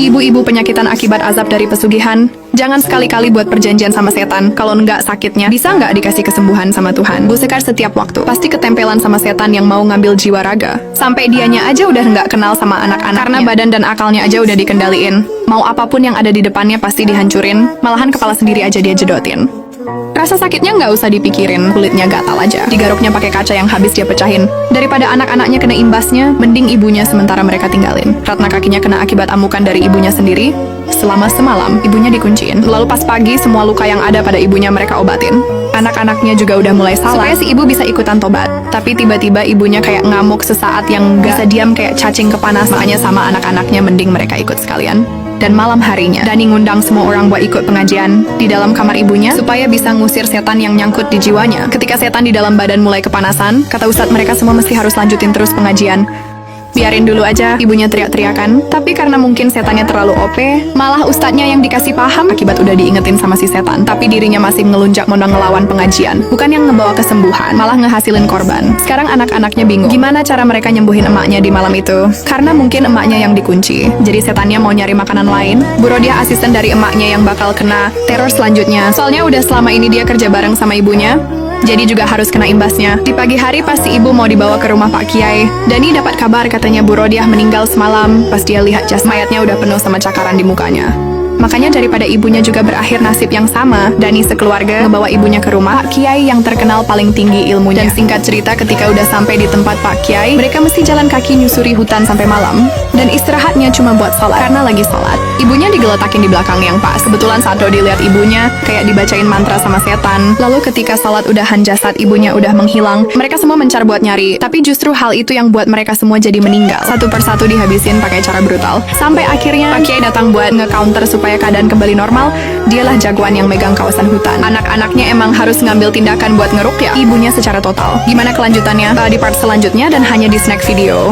Ibu-ibu penyakitan akibat azab dari pesugihan, jangan sekali-kali buat perjanjian sama setan. Kalau nggak sakitnya, bisa nggak dikasih kesembuhan sama Tuhan? Bu Sekar setiap waktu pasti ketempelan sama setan yang mau ngambil jiwa raga. Sampai dianya aja udah nggak kenal sama anak-anak karena badan dan akalnya aja udah dikendaliin. Mau apapun yang ada di depannya pasti dihancurin, malahan kepala sendiri aja dia jedotin. Rasa sakitnya nggak usah dipikirin, kulitnya gatal aja. Digaruknya pakai kaca yang habis dia pecahin. Daripada anak-anaknya kena imbasnya, mending ibunya sementara mereka tinggalin. Ratna kakinya kena akibat amukan dari ibunya sendiri. Selama semalam, ibunya dikunciin. Lalu pas pagi, semua luka yang ada pada ibunya mereka obatin. Anak-anaknya juga udah mulai salah, supaya si ibu bisa ikutan tobat. Tapi tiba-tiba ibunya kayak ngamuk sesaat yang nggak bisa diam kayak cacing kepanas. Makanya sama anak-anaknya mending mereka ikut sekalian. Dan malam harinya, Dani ngundang semua orang buat ikut pengajian di dalam kamar ibunya supaya bisa ngusir setan yang nyangkut di jiwanya. Ketika setan di dalam badan mulai kepanasan, kata Ustadz mereka semua mesti harus lanjutin terus pengajian. Biarin dulu aja, ibunya teriak-teriakan. Tapi karena mungkin setannya terlalu OP, malah ustadznya yang dikasih paham. Akibat udah diingetin sama si setan, tapi dirinya masih ngelunjak mau ngelawan pengajian. Bukan yang ngebawa kesembuhan, malah ngehasilin korban. Sekarang anak-anaknya bingung, gimana cara mereka nyembuhin emaknya di malam itu. Karena mungkin emaknya yang dikunci, jadi setannya mau nyari makanan lain. Bu Rodia asisten dari emaknya yang bakal kena teror selanjutnya. Soalnya udah selama ini dia kerja bareng sama ibunya, jadi juga harus kena imbasnya. Di pagi hari pasti ibu mau dibawa ke rumah Pak Kiai. Dani dapat kabar katanya Bu Rodiah meninggal semalam. Pas dia lihat jas mayatnya udah penuh sama cakaran di mukanya. Makanya daripada ibunya juga berakhir nasib yang sama, Dani sekeluarga ngebawa ibunya ke rumah Pak Kiai yang terkenal paling tinggi ilmunya. Dan singkat cerita ketika udah sampai di tempat Pak Kiai, mereka mesti jalan kaki nyusuri hutan sampai malam. Dan istirahatnya cuma buat sholat, karena lagi sholat. Ibunya digeletakin di belakang yang pas. Kebetulan saat Dodi lihat ibunya, kayak dibacain mantra sama setan. Lalu ketika sholat udahan jasad ibunya udah menghilang, mereka semua mencar buat nyari. Tapi justru hal itu yang buat mereka semua jadi meninggal. Satu persatu dihabisin pakai cara brutal. Sampai akhirnya Pak Kiai datang buat nge-counter supaya keadaan kembali normal. Dialah jagoan yang megang kawasan hutan. Anak-anaknya emang harus ngambil tindakan buat ngeruqyah ibunya secara total. Gimana kelanjutannya? Di part selanjutnya dan hanya di snack video.